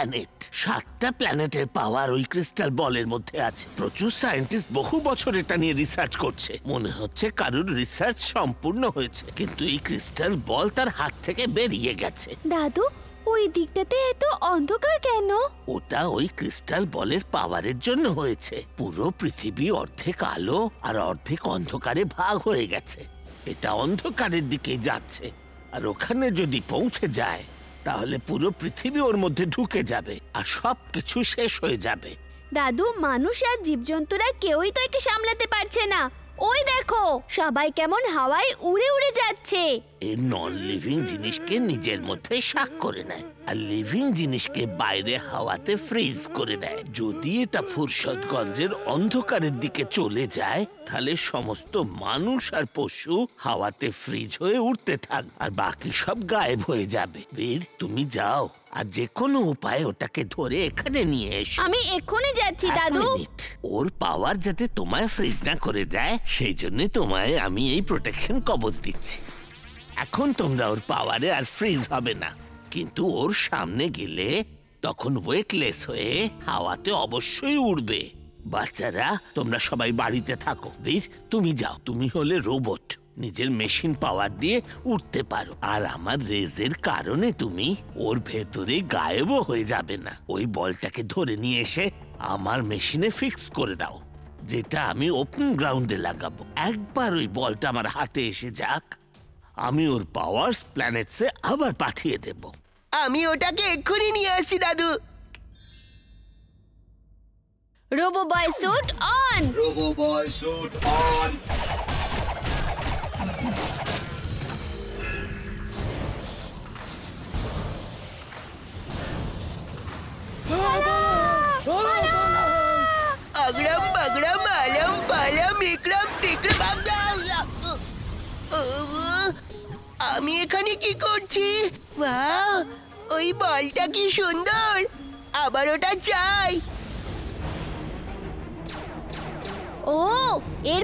Planet. 7টা প্ল্যানেটের পাওয়ার ওই crystal বলের মধ্যে আছে। প্রচুর সায়েন্টিস্ট বহু বছর এটা নিয়ে রিসার্চ করছে। মনে হচ্ছে কারোর রিসার্চ সম্পূর্ণ হয়েছে, কিন্তু এই ক্রিস্টাল বল তার হাত থেকে বেরিয়ে গেছে। দাদু, ওই দিকটাতে এত অন্ধকার কেন? ওটা ওই ক্রিস্টাল বলের পাওয়ারের জন্য হয়েছে। পুরো পৃথিবী অর্ধেক আলো আর অর্ধেক অন্ধকারে ভাগ হয়ে গেছে। এটা অন্ধকারের দিকে যাচ্ছে, আর ওখানে যদি পৌঁছে যায় তাহলে পুরো পৃথিবী ওর মধ্যে ঢুকে যাবে আর সবকিছু শেষ হয়ে যাবে। দাদু, মানুষ আর জীবজন্তুরা কেউই তো একে সামলাতে পারছে না। ওই দেখো, সবাই কেমন হাওয়ায় উড়ে উড়ে যাচ্ছে। এই নন লিভিং জিনিসকে নিজের মধ্যে শাক করে নেয়, আর লিভিং জিনিসকে বাইরে হাওয়াতে ফ্রিজ করে দেয়। যদি এটা ফুরসতগঞ্জের অন্ধকারের দিকে চলে যায়, তাহলে সমস্ত মানুষ আর পশু হাওয়াতে ফ্রিজ হয়ে উঠতে থাক, আর বাকি সব গায়েব হয়ে যাবে। বীর, তুমি যাও আর যে কোনো উপায়ে ওটাকে ধরে এখানে নিয়ে এসো। আমি এক্ষুনি যাচ্ছি দাদু। ওর পাওয়ার যাতে তোমায় ফ্রিজ না করে দেয়, সেই জন্য তোমায় আমি এই প্রোটেকশন কবচ দিচ্ছি। এখন তোমরা ওর পাওয়ারে আর ফ্রিজ হবে না, কিন্তু ওর সামনে গেলে তখন ওয়েটলেস হয়ে হাওয়াতে অবশ্যই উড়বে। বাচ্চারা, তোমরা সবাই বাড়িতে থাকো। বীর, তুমি যাও, তুমি হলে রোবট, নিজের মেশিন পাওয়ার দিয়ে উঠতে পারো, আর আমার রেজের কারণে তুমি ওর ভেতরে গায়েবও হয়ে যাবে না। ওই বলটাকে ধরে নিয়ে এসে আমার মেশিনে ফিক্স করে দাও, যেটা আমি ওপেন গ্রাউন্ডে লাগাবো। একবার ওই বলটা আমার হাতে এসে যাক, আমি ওর পাওয়ার্স প্ল্যানেটসে আবার পাঠিয়ে দেব। আমি ওটাকে এক্ষুনি নিয়ে আসছি দাদু। Robo boy suit on. Robo boy suit on. अगड़म बगड़म आलम पालम इकड़म टिकड़म। আমি এখানে কি করছি? বাহ, ওই বলটা কি সুন্দর, আবার ওটা চাই। ও, এর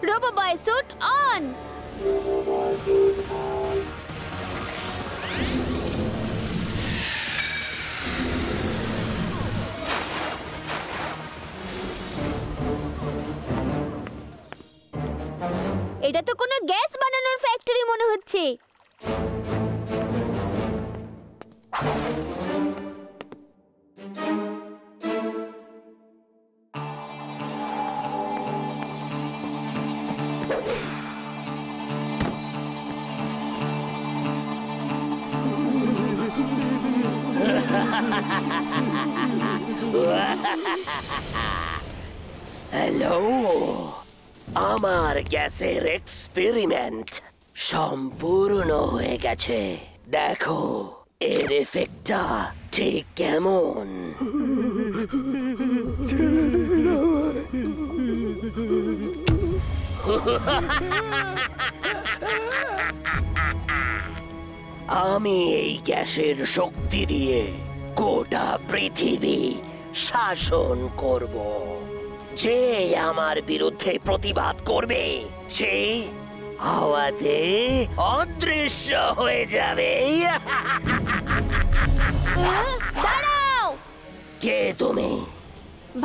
রোবো বয় স্যুট অন। এটা তো কোনো গ্যাস বানানোর ফ্যাক্টরি মনে হচ্ছে। হ্যালো, আমার গ্যাসের এক্সপেরিমেন্ট সম্পূর্ণ হয়ে গেছে। দেখো এর এফেক্টটা ঠিক কেমন। আমি এই গ্যাসের শক্তি দিয়ে গোটা পৃথিবী শাসন করব। যে আমার বিরুদ্ধে প্রতিবাদ করবে সে হাওয়াতে অদৃশ্য হয়ে যাবে। দাঁড়াও! কে তুমি?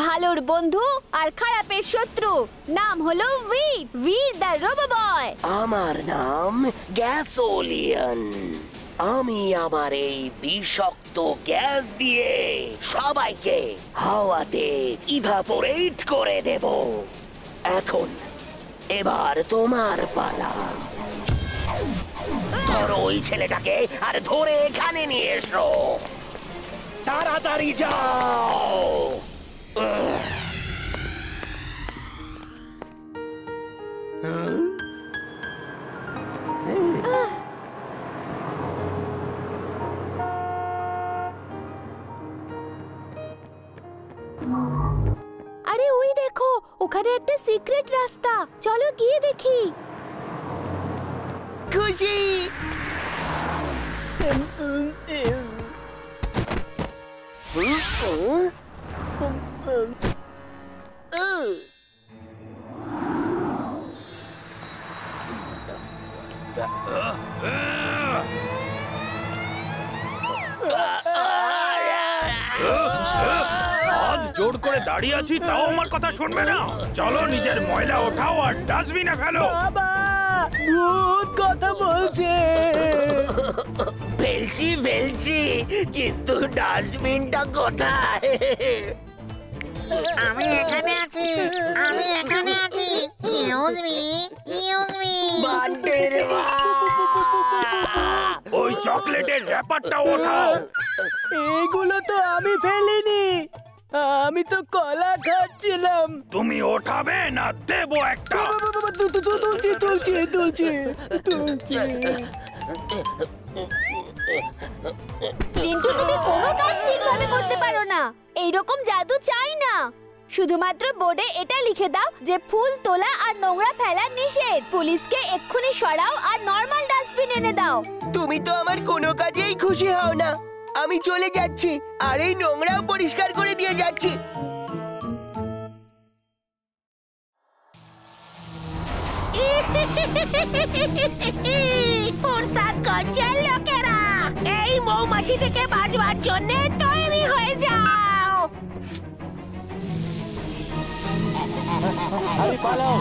ভালোর বন্ধু আর খারাপের শত্রু। নাম হলো ভি দ্য রোবো বয়। আমার নাম গ্যাসোলিয়ান। আমি আমার এই বিষাক্ত গ্যাস দিয়ে সবাইকে হাওয়াতে ইভাপোরেট করে দেব। এবার তোমার পালা। ধরো ওই ছেলেটাকে আর ধরে এখানে নিয়ে এসো। তাড়াতাড়ি যাও। আরে ওই দেখো, ওখানে একটা সিক্রেট রাস্তা। চলো গিয়ে দেখি। খুশি। হাত জোর করে দাঁড়িয়ে আছি, তাও আমার কথা শুনবে না। চলো নিজের ময়লা ওঠাও আর ডাস্টবিনে ফেলো। বাবা, ভূত কথা বলছে। ফেলছি কিন্তু ডাস্টবিনটা কোথায়? আমি এখানে আছি। Use me. বান্টের মা! ওই চকলেটের ব্যাপারটা ওঠাও। এগুলো তো আমি ফেলিনি, আমি তো কলা খাচ্ছিলাম। তুমি ওঠাবে না দেবো একটা। তুলছি। চিন্টু, তুমি কোনো কাজ ঠিকভাবে করতে পারো না। এইরকম জাদু চাই না। শুধুমাত্র বোর্ডে এটা লিখে দাও যে ফুল তোলা আর নোংরা ফেলা নিষেধ। পুলিশকে এক্ষুনি সরাও আর নরমাল ডাস্টবিন এনে দাও। তুমি তো আমার কোনো কাজেই খুশি হও না। আমি চলে যাচ্ছি আর এই নোংরাও পরিষ্কার করে দিয়ে যাচ্ছি। ফুরসাদগঞ্জের লোকেরা, এই মৌমাছি থেকে বাঁচবার জন্য তৈরি হয়ে যাও। পালাও।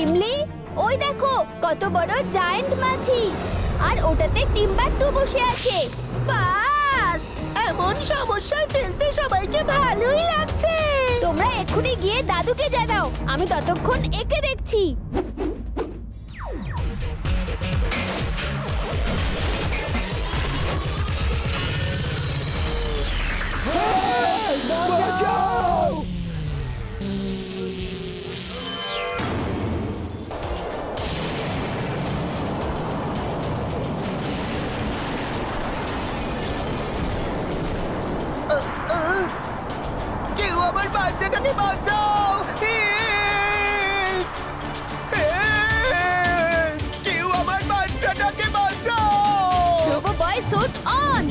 ইমলি, ওই দেখো কত বড় জায়ান্ট মাছি, আর ওটাতে টিম্বাকটু বসে আছে। বাস, এমন সমস্যায় ফেলতে সবাইকে ভালোই লাগছে। তোমরা এক্ষুনি গিয়ে দাদুকে জানাও, আমি ততক্ষণ একে দেখছি। কেউ আমার বাচ্চাটাকে বাঁচাও! কেউ আমার বাচ্চাটাকে বাঁচাও! Robo boy suit on.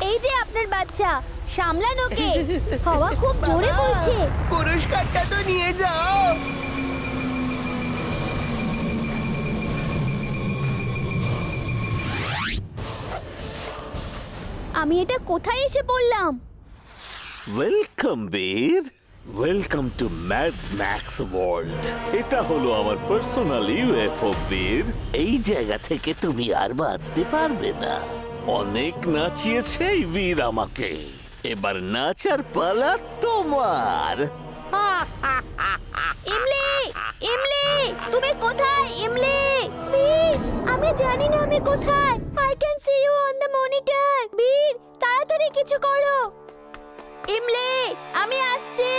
এই যে আপনার বাচ্চা, সামলান ওকে। হাওয়া খুব জোরে বইছে। পুরস্কারটা তো নিয়ে যাও। আমি এটা কোথায় এসে পড়লাম? ওয়েলকাম বীর, welcome to mad max world. এটা হলো আমার পার্সোনাল ইউএফও বীর। এই জায়গা থেকে তুমি আর বাঁচতে পারবে না। অনেক নাচিয়েছে এই বীর আমাকে, এবার নাচার পালা তোমার। ইমলি, তুমি কোথায়? ইমলি, বীর, আমি জানি না আমি কোথায়। I can see you on the monitor. Bir, তাড়াতাড়ি কিছু করো। ইমলি, আমি আসছি।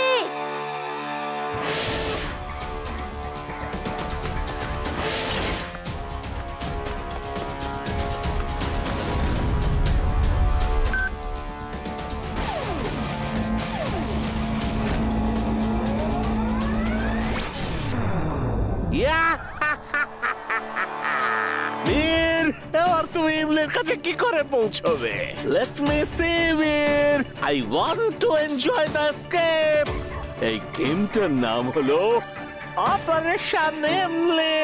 বীর, এবার তুমি ইমলির কাছে কি করে পৌঁছবে? লেট মি সি বীর, I want to enjoy the escape. এই গেমটার নাম হলো অপারেশন ইমলি।